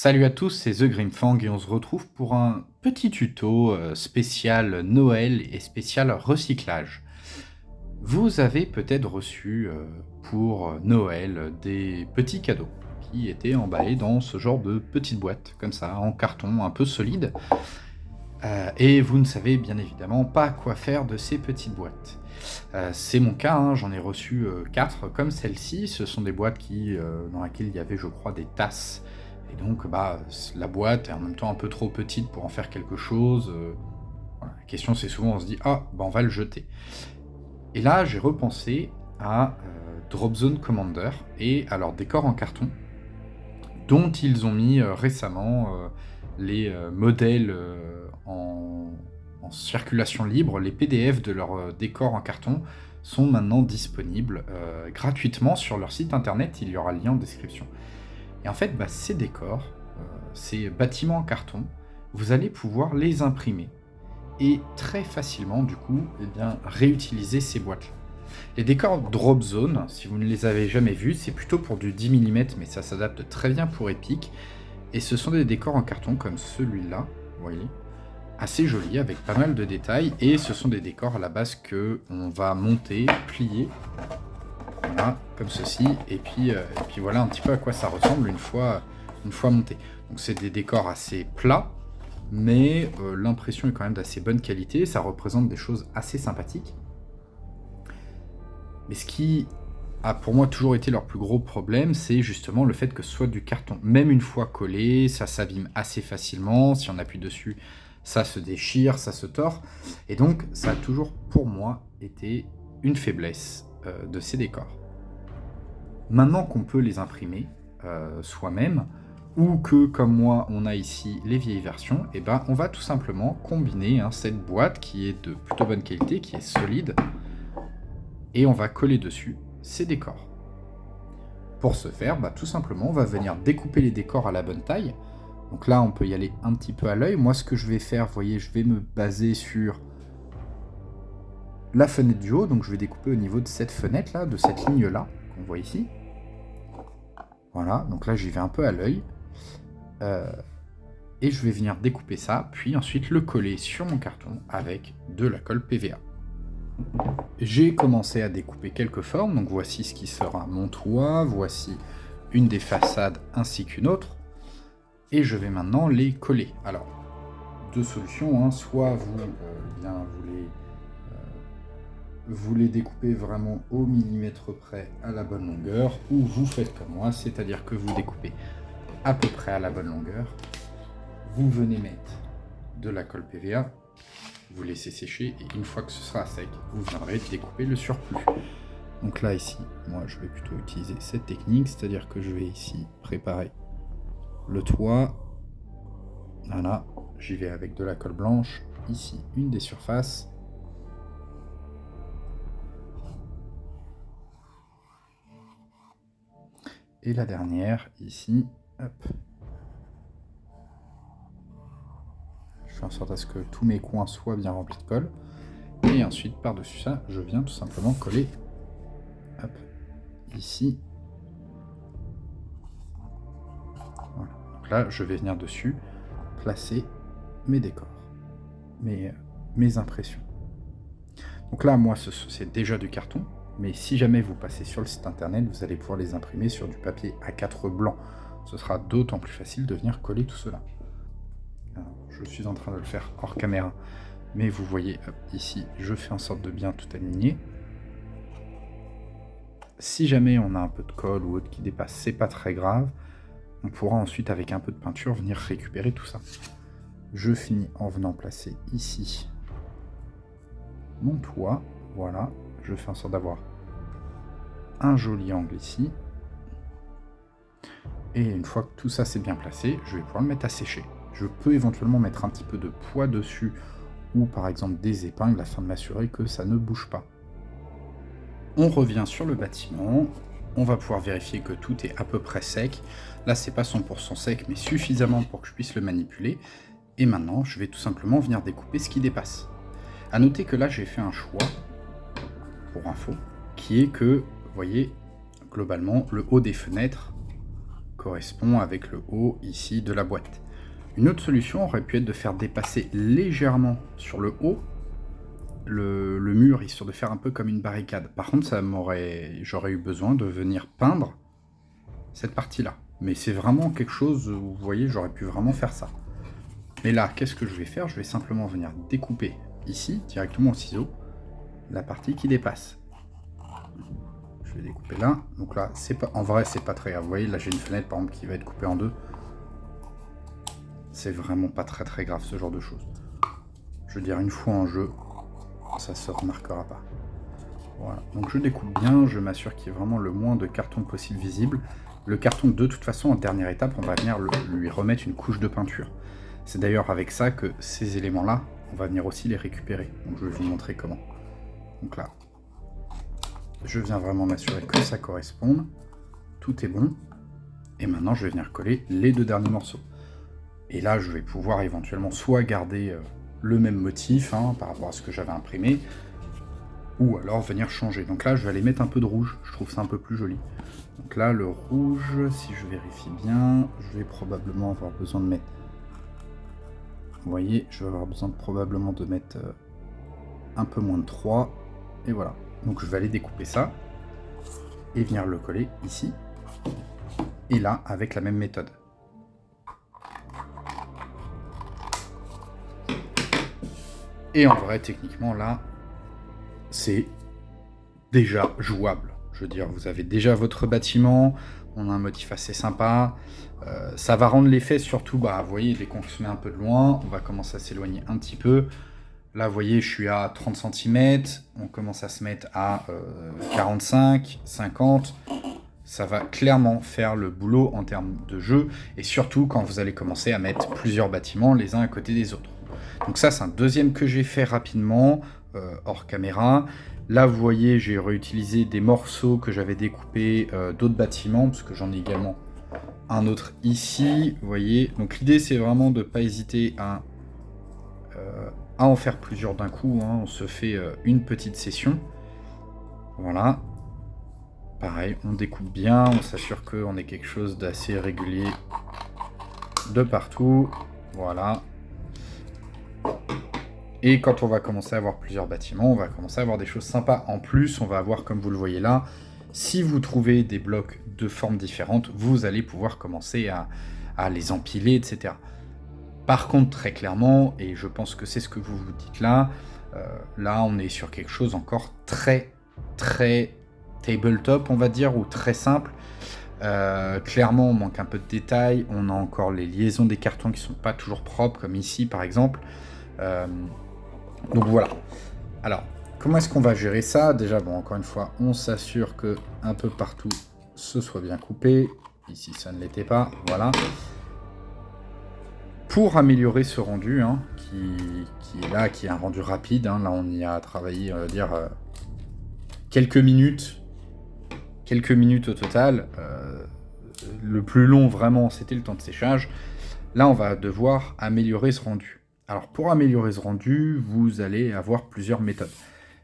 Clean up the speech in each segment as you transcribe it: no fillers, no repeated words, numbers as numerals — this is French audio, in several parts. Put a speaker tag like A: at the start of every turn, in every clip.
A: Salut à tous, c'est The Grimfang et on se retrouve pour un petit tuto spécial Noël et spécial recyclage. Vous avez peut-être reçu pour Noël des petits cadeaux qui étaient emballés dans ce genre de petites boîtes, comme ça, en carton un peu solide. Et vous ne savez bien évidemment pas quoi faire de ces petites boîtes. C'est mon cas, hein, j'en ai reçu 4 comme celle-ci. Ce sont des boîtes dans lesquelles il y avait, je crois, des tasses. Et donc, la boîte est en même temps un peu trop petite pour en faire quelque chose. Voilà. La question, c'est souvent, on se dit, ah, on va le jeter. Et là, j'ai repensé à Dropzone Commander et à leur décor en carton, dont ils ont mis récemment les modèles en circulation libre. Les PDF de leur décor en carton sont maintenant disponibles gratuitement sur leur site internet. Il y aura le lien en description. Et en fait, ces décors, ces bâtiments en carton, vous allez pouvoir les imprimer et très facilement, du coup, réutiliser ces boîtes-là. Les décors Drop Zone, si vous ne les avez jamais vus, c'est plutôt pour du 10 mm, mais ça s'adapte très bien pour Epic. Et ce sont des décors en carton comme celui-là, vous voyez, assez jolis, avec pas mal de détails. Et ce sont des décors à la base que on va monter, plier, voilà, comme ceci. Et puis voilà un petit peu à quoi ça ressemble une fois monté. Donc c'est des décors assez plats, mais l'impression est quand même d'assez bonne qualité. Ça représente des choses assez sympathiques. Mais ce qui a pour moi toujours été leur plus gros problème, c'est justement le fait que ce soit du carton. Même une fois collé, ça s'abîme assez facilement. Si on appuie dessus, ça se déchire, ça se tord. Et donc, ça a toujours pour moi été une faiblesse de ces décors. Maintenant qu'on peut les imprimer soi-même, ou que, comme moi, on a ici les vieilles versions, et on va tout simplement combiner cette boîte qui est de plutôt bonne qualité, qui est solide, et on va coller dessus ces décors. Pour ce faire, tout simplement, on va venir découper les décors à la bonne taille. Donc là, on peut y aller un petit peu à l'œil. Moi, ce que je vais faire, vous voyez, je vais me baser sur la fenêtre du haut. Donc je vais découper au niveau de cette fenêtre-là, de cette ligne-là, qu'on voit ici. Voilà, donc là, j'y vais un peu à l'œil. Et je vais venir découper ça, puis ensuite le coller sur mon carton avec de la colle PVA. J'ai commencé à découper quelques formes, donc voici ce qui sera mon toit, voici une des façades ainsi qu'une autre, et je vais maintenant les coller. Alors, deux solutions, soit vous les découpez vraiment au millimètre près à la bonne longueur, ou vous faites comme moi, c'est-à-dire que vous découpez à peu près à la bonne longueur, vous venez mettre de la colle PVA, vous laissez sécher, et une fois que ce sera sec, vous viendrez découper le surplus. Donc là, ici, moi, je vais plutôt utiliser cette technique, c'est-à-dire que je vais ici préparer le toit. Voilà, j'y vais avec de la colle blanche. Ici, une des surfaces. Et la dernière, ici, hop. Je fais en sorte à ce que tous mes coins soient bien remplis de colle. Et ensuite, par-dessus ça, je viens tout simplement coller ici. Voilà. Donc là, je vais venir dessus placer mes décors, mes impressions. Donc là, moi, c'est déjà du carton. Mais si jamais vous passez sur le site internet, vous allez pouvoir les imprimer sur du papier A4 blanc. Ce sera d'autant plus facile de venir coller tout cela. Alors, je suis en train de le faire hors caméra, mais vous voyez ici, je fais en sorte de bien tout aligner. Si jamais on a un peu de colle ou autre qui dépasse, c'est pas très grave. On pourra ensuite, avec un peu de peinture, venir récupérer tout ça. Je finis en venant placer ici mon toit. Voilà, je fais en sorte d'avoir un joli angle ici. Et une fois que tout ça c'est bien placé, je vais pouvoir le mettre à sécher. Je peux éventuellement mettre un petit peu de poids dessus ou par exemple des épingles afin de m'assurer que ça ne bouge pas. On revient sur le bâtiment, on va pouvoir vérifier que tout est à peu près sec. Là c'est pas 100% sec mais suffisamment pour que je puisse le manipuler. Et maintenant je vais tout simplement venir découper ce qui dépasse. A noter que là j'ai fait un choix, pour info, qui est que, vous voyez, globalement le haut des fenêtres correspond avec le haut ici de la boîte. Une autre solution aurait pu être de faire dépasser légèrement sur le haut le mur, histoire de faire un peu comme une barricade. Par contre, j'aurais eu besoin de venir peindre cette partie-là. Mais c'est vraiment quelque chose où, vous voyez, j'aurais pu vraiment faire ça. Mais là, qu'est-ce que je vais faire? Je vais simplement venir découper ici, directement au ciseau, la partie qui dépasse. Je vais découper là. Donc là, en vrai, c'est pas très grave. Vous voyez, là, j'ai une fenêtre, par exemple, qui va être coupée en deux. C'est vraiment pas très très grave, ce genre de choses. Je veux dire, une fois en jeu, ça se remarquera pas. Voilà. Donc je découpe bien, je m'assure qu'il y ait vraiment le moins de carton possible visible. Le carton, de toute façon, en dernière étape, on va venir lui remettre une couche de peinture. C'est d'ailleurs avec ça que ces éléments-là, on va venir aussi les récupérer. Donc je vais vous montrer comment. Donc là, je viens vraiment m'assurer que ça corresponde. Tout est bon. Et maintenant, je vais venir coller les deux derniers morceaux. Et là, je vais pouvoir éventuellement soit garder le même motif par rapport à ce que j'avais imprimé, ou alors venir changer. Donc là, je vais aller mettre un peu de rouge, je trouve ça un peu plus joli. Donc là, le rouge, si je vérifie bien, je vais probablement avoir besoin de mettre... Vous voyez, je vais avoir besoin probablement de mettre un peu moins de 3. Et voilà. Donc je vais aller découper ça, et venir le coller ici, et là, avec la même méthode. Et en vrai, techniquement, là, c'est déjà jouable. Je veux dire, vous avez déjà votre bâtiment, on a un motif assez sympa. Ça va rendre l'effet surtout, vous voyez, dès qu'on se met un peu de loin, on va commencer à s'éloigner un petit peu. Là, vous voyez, je suis à 30 cm, on commence à se mettre à 45, 50. Ça va clairement faire le boulot en termes de jeu, et surtout quand vous allez commencer à mettre plusieurs bâtiments les uns à côté des autres. Donc ça, c'est un deuxième que j'ai fait rapidement, hors caméra. Là, vous voyez, j'ai réutilisé des morceaux que j'avais découpés d'autres bâtiments, parce que j'en ai également un autre ici, vous voyez. Donc l'idée, c'est vraiment de ne pas hésiter à en faire plusieurs d'un coup. On se fait une petite session. Voilà. Pareil, on découpe bien, on s'assure qu'on ait quelque chose d'assez régulier de partout. Voilà. Et quand on va commencer à avoir plusieurs bâtiments, on va commencer à avoir des choses sympas. En plus, on va avoir, comme vous le voyez là, si vous trouvez des blocs de formes différentes, vous allez pouvoir commencer à les empiler, etc. Par contre, très clairement, et je pense que c'est ce que vous vous dites là, là on est sur quelque chose encore très, très tabletop, on va dire, ou très simple. Clairement, on manque un peu de détails. On a encore les liaisons des cartons qui sont pas toujours propres, comme ici par exemple. Donc voilà. Alors, comment est-ce qu'on va gérer ça? Déjà, bon, encore une fois, on s'assure que un peu partout, ce soit bien coupé. Ici, ça ne l'était pas. Voilà. Pour améliorer ce rendu, qui est là, qui est un rendu rapide. Là, on y a travaillé, on va dire, quelques minutes au total. Le plus long, vraiment, c'était le temps de séchage. Là, on va devoir améliorer ce rendu. Alors, pour améliorer ce rendu, vous allez avoir plusieurs méthodes.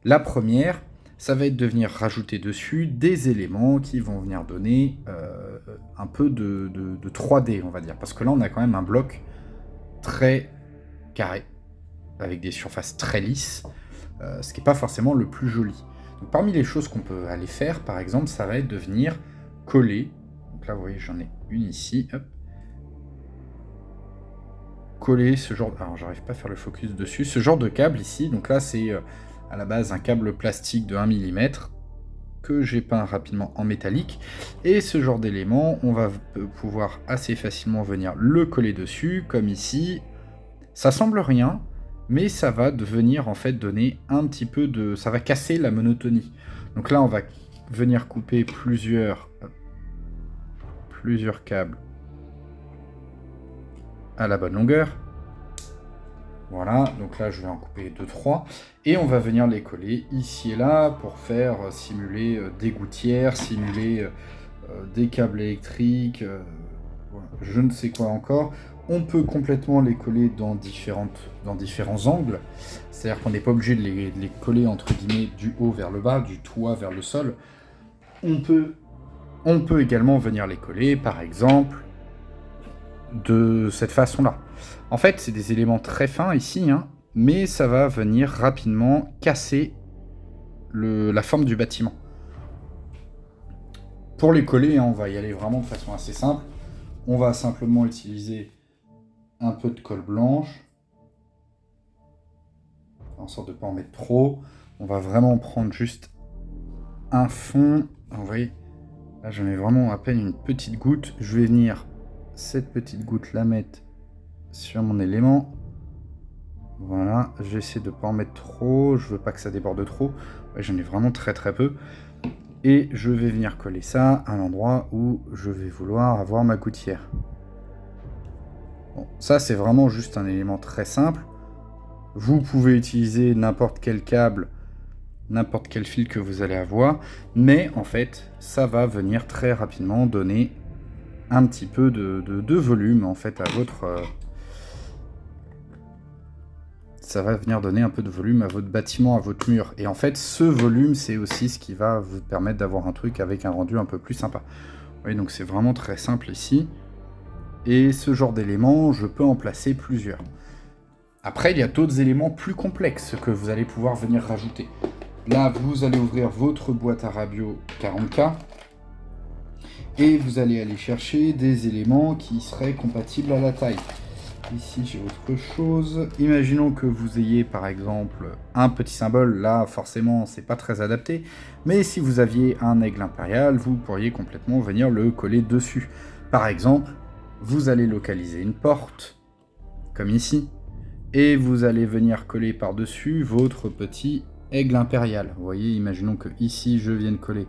A: La première, ça va être de venir rajouter dessus des éléments qui vont venir donner un peu de 3D, on va dire. Parce que là, on a quand même un bloc très carré, avec des surfaces très lisses, ce qui n'est pas forcément le plus joli. Donc, parmi les choses qu'on peut aller faire, par exemple, ça va être de venir coller. Donc là, vous voyez, j'en ai une ici. Hop. Coller ce genre... Alors, j'arrive pas à faire le focus dessus. Ce genre de câble ici. Donc là, c'est à la base un câble plastique de 1 mm que j'ai peint rapidement en métallique. Et ce genre d'élément, on va pouvoir assez facilement venir le coller dessus, comme ici. Ça semble rien, mais ça va devenir en fait donner un petit peu de... Ça va casser la monotonie. Donc là, on va venir couper plusieurs câbles à la bonne longueur. Voilà, donc là, je vais en couper 2-3. Et on va venir les coller ici et là pour faire simuler des gouttières, simuler des câbles électriques, voilà, je ne sais quoi encore. On peut complètement les coller dans différents angles. C'est-à-dire qu'on n'est pas obligé de les coller entre guillemets du haut vers le bas, du toit vers le sol. On peut On peut également venir les coller, par exemple, de cette façon-là. En fait, c'est des éléments très fins ici, hein, mais ça va venir rapidement casser la forme du bâtiment. Pour les coller, hein, on va y aller vraiment de façon assez simple. On va simplement utiliser un peu de colle blanche, en sorte de ne pas en mettre trop. On va vraiment prendre juste un fond. Vous voyez, là j'en mets vraiment à peine une petite goutte. Je vais venir cette petite goutte la mettre sur mon élément. Voilà, j'essaie de ne pas en mettre trop. Je veux pas que ça déborde trop. Ouais, j'en ai vraiment très très peu. Et je vais venir coller ça à l'endroit où je vais vouloir avoir ma gouttière. Bon, ça c'est vraiment juste un élément très simple. Vous pouvez utiliser n'importe quel câble, n'importe quel fil que vous allez avoir, mais en fait, ça va venir très rapidement donner un petit peu de volume en fait à votre... ça va venir donner un peu de volume à votre bâtiment, à votre mur. Et en fait, ce volume, c'est aussi ce qui va vous permettre d'avoir un truc avec un rendu un peu plus sympa. Oui, donc c'est vraiment très simple ici. Et ce genre d'éléments, je peux en placer plusieurs. Après, il y a d'autres éléments plus complexes que vous allez pouvoir venir rajouter. Là, vous allez ouvrir votre boîte à Rabio 40K et vous allez aller chercher des éléments qui seraient compatibles à la taille. Ici, j'ai autre chose. Imaginons que vous ayez par exemple un petit symbole. Là, forcément, c'est pas très adapté. Mais si vous aviez un aigle impérial, vous pourriez complètement venir le coller dessus. Par exemple, vous allez localiser une porte, comme ici. Et vous allez venir coller par-dessus votre petit aigle impérial. Vous voyez, imaginons que ici, je vienne coller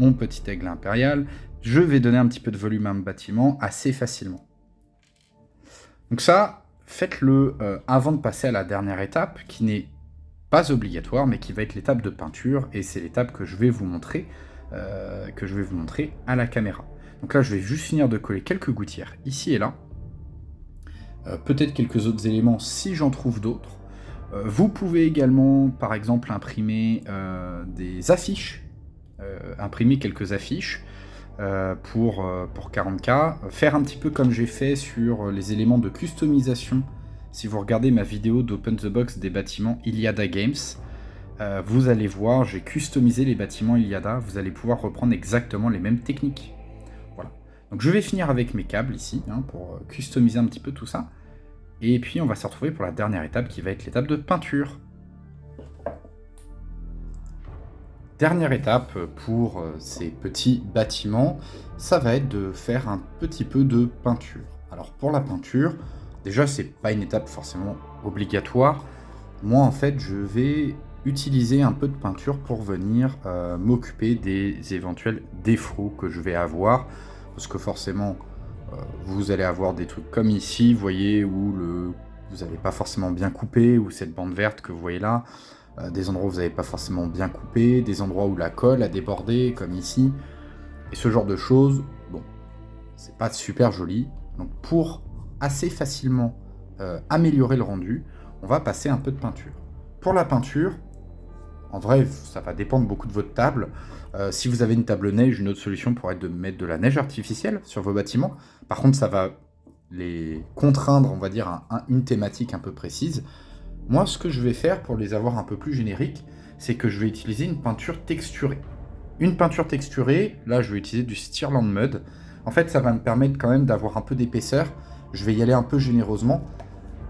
A: mon petit aigle impérial. Je vais donner un petit peu de volume à mon bâtiment assez facilement. Donc ça, faites-le avant de passer à la dernière étape, qui n'est pas obligatoire, mais qui va être l'étape de peinture, et c'est l'étape que je vais vous montrer, à la caméra. Donc là, je vais juste finir de coller quelques gouttières ici et là. Peut-être quelques autres éléments si j'en trouve d'autres. Vous pouvez également, par exemple, imprimer des affiches, imprimer quelques affiches pour 40K, faire un petit peu comme j'ai fait sur les éléments de customisation. Si vous regardez ma vidéo d'Open the Box des bâtiments Iliada Games, vous allez voir, j'ai customisé les bâtiments Iliada, vous allez pouvoir reprendre exactement les mêmes techniques. Voilà. Donc je vais finir avec mes câbles ici, hein, pour customiser un petit peu tout ça. Et puis on va se retrouver pour la dernière étape qui va être l'étape de peinture. Dernière étape pour ces petits bâtiments, ça va être de faire un petit peu de peinture. Alors pour la peinture, déjà c'est pas une étape forcément obligatoire. Moi en fait je vais utiliser un peu de peinture pour venir m'occuper des éventuels défauts que je vais avoir. Parce que forcément vous allez avoir des trucs comme ici, vous voyez, où vous n'avez pas forcément bien coupé, ou cette bande verte que vous voyez là. Des endroits où vous n'avez pas forcément bien coupé, des endroits où la colle a débordé, comme ici. Et ce genre de choses, bon, c'est pas super joli. Donc pour assez facilement améliorer le rendu, on va passer un peu de peinture. Pour la peinture, en vrai, ça va dépendre beaucoup de votre table. Si vous avez une table neige, une autre solution pourrait être de mettre de la neige artificielle sur vos bâtiments. Par contre, ça va les contraindre, on va dire, à une thématique un peu précise. Moi, ce que je vais faire pour les avoir un peu plus génériques, c'est que je vais utiliser une peinture texturée. Une peinture texturée, là, je vais utiliser du Stirland Mud. En fait, ça va me permettre quand même d'avoir un peu d'épaisseur. Je vais y aller un peu généreusement.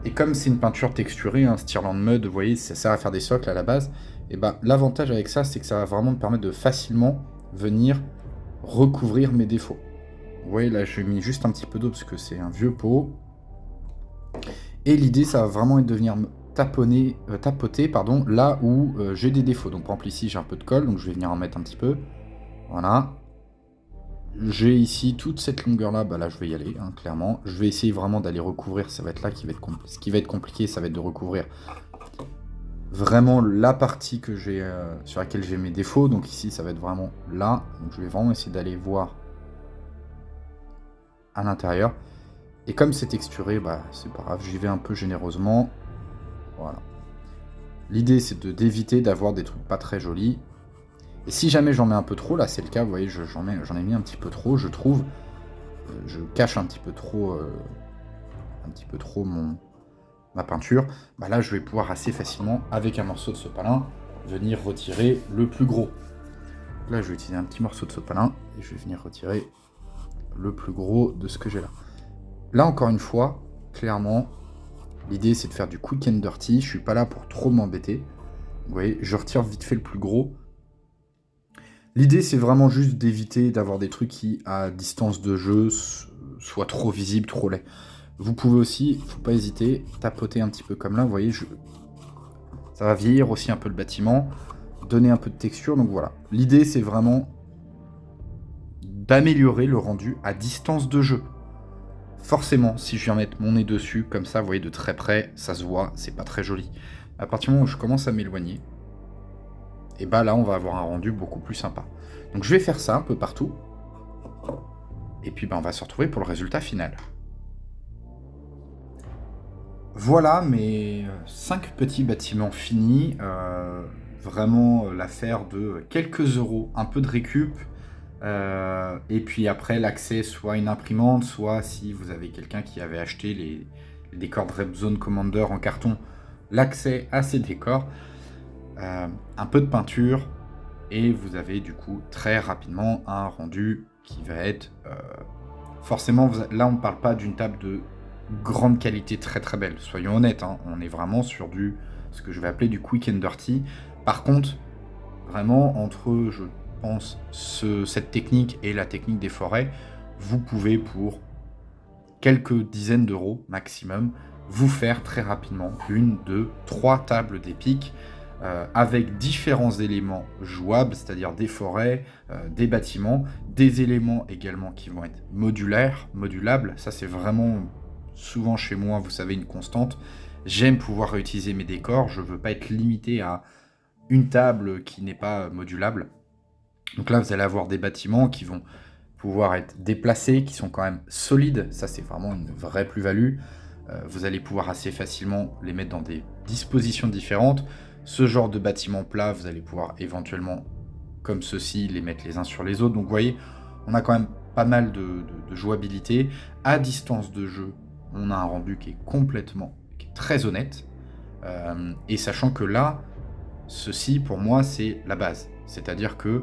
A: Et comme c'est une peinture texturée, un Stirland Mud, vous voyez, ça sert à faire des socles à la base. Et ben, l'avantage avec ça, c'est que ça va vraiment me permettre de facilement venir recouvrir mes défauts. Vous voyez, là, j'ai mis juste un petit peu d'eau parce que c'est un vieux pot. Et l'idée, ça va vraiment être de venir tapoter là où j'ai des défauts. Donc par exemple ici j'ai un peu de colle, donc je vais venir en mettre un petit peu. Voilà. J'ai ici toute cette longueur là, bah là je vais y aller, hein, clairement. Je vais essayer vraiment d'aller recouvrir, ça va être là qui va être ce qui va être compliqué, ça va être de recouvrir vraiment la partie que j'ai sur laquelle j'ai mes défauts. Donc ici ça va être vraiment là. Donc je vais vraiment essayer d'aller voir à l'intérieur. Et comme c'est texturé, bah c'est pas grave, j'y vais un peu généreusement. Voilà. L'idée, c'est d'éviter d'avoir des trucs pas très jolis. Et si jamais j'en mets un peu trop, là c'est le cas, vous voyez, j'en ai mis un petit peu trop, je trouve. Je cache un petit peu trop ma peinture. Bah là, je vais pouvoir assez facilement, avec un morceau de sopalin, venir retirer le plus gros. Là, je vais utiliser un petit morceau de sopalin et je vais venir retirer le plus gros de ce que j'ai là. Là, encore une fois, clairement, l'idée c'est de faire du quick and dirty. Je suis pas là pour trop m'embêter. Vous voyez, je retire vite fait le plus gros. L'idée c'est vraiment juste d'éviter d'avoir des trucs qui, à distance de jeu, soient trop visibles, trop laids. Vous pouvez aussi, faut pas hésiter, tapoter un petit peu comme là, vous voyez, ça va vieillir aussi un peu le bâtiment, donner un peu de texture, donc voilà. L'idée c'est vraiment d'améliorer le rendu à distance de jeu. Forcément, si je viens mettre mon nez dessus, comme ça, vous voyez, de très près, ça se voit, c'est pas très joli. À partir du moment où je commence à m'éloigner, et bah là, on va avoir un rendu beaucoup plus sympa. Donc je vais faire ça un peu partout, et puis bah, on va se retrouver pour le résultat final. Voilà mes 5 petits bâtiments finis. Vraiment l'affaire de quelques euros, un peu de récup. Et puis après, l'accès soit à une imprimante, soit si vous avez quelqu'un qui avait acheté les décors de Repzone Commander en carton, l'accès à ces décors. Un peu de peinture. Et vous avez du coup très rapidement un rendu qui va être... forcément, là on ne parle pas d'une table de grande qualité très très belle, soyons honnêtes, hein, on est vraiment sur ce que je vais appeler du quick and dirty. Par contre, vraiment, entre, je pense, cette technique et la technique des forêts, vous pouvez pour quelques dizaines d'euros maximum, vous faire très rapidement 1, 2, 3 tables d'épique, avec différents éléments jouables, c'est-à-dire des forêts, des bâtiments, des éléments également qui vont être modulables. Ça, c'est vraiment souvent chez moi, vous savez, une constante. J'aime pouvoir réutiliser mes décors. Je ne veux pas être limité à une table qui n'est pas modulable. Donc là, vous allez avoir des bâtiments qui vont pouvoir être déplacés, qui sont quand même solides. Ça, c'est vraiment une vraie plus-value. Vous allez pouvoir assez facilement les mettre dans des dispositions différentes. Ce genre de bâtiment plat, vous allez pouvoir éventuellement, comme ceci, les mettre les uns sur les autres. Donc vous voyez, on a quand même pas mal de jouabilité. À distance de jeu, on a un rendu qui est très honnête. Et sachant que là, ceci, pour moi, c'est la base. C'est-à-dire que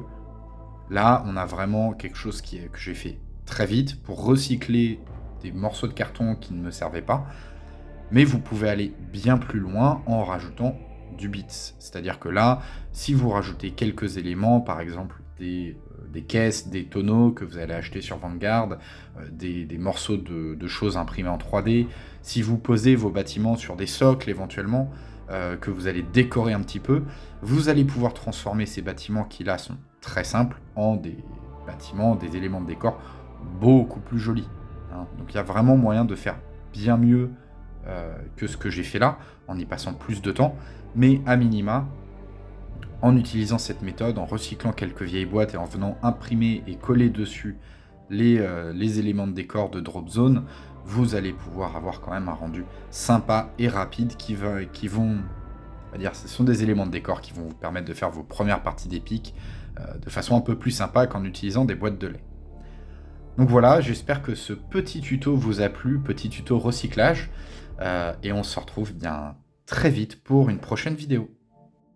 A: là, on a vraiment quelque chose que j'ai fait très vite pour recycler des morceaux de carton qui ne me servaient pas. Mais vous pouvez aller bien plus loin en rajoutant du bits. C'est-à-dire que là, si vous rajoutez quelques éléments, par exemple des caisses, des tonneaux que vous allez acheter sur Vanguard, des morceaux de choses imprimées en 3D, si vous posez vos bâtiments sur des socles éventuellement, que vous allez décorer un petit peu, vous allez pouvoir transformer ces bâtiments qui là sont très simples en des bâtiments, des éléments de décor beaucoup plus jolis. Hein. Donc il y a vraiment moyen de faire bien mieux que ce que j'ai fait là, en y passant plus de temps, mais à minima, en utilisant cette méthode, en recyclant quelques vieilles boîtes et en venant imprimer et coller dessus les éléments de décor de Drop Zone, vous allez pouvoir avoir quand même un rendu sympa et rapide qui vont, on va dire, ce sont des éléments de décor qui vont vous permettre de faire vos premières parties d'épique de façon un peu plus sympa qu'en utilisant des boîtes de lait. Donc voilà, j'espère que ce petit tuto vous a plu, petit tuto recyclage, et on se retrouve bien très vite pour une prochaine vidéo.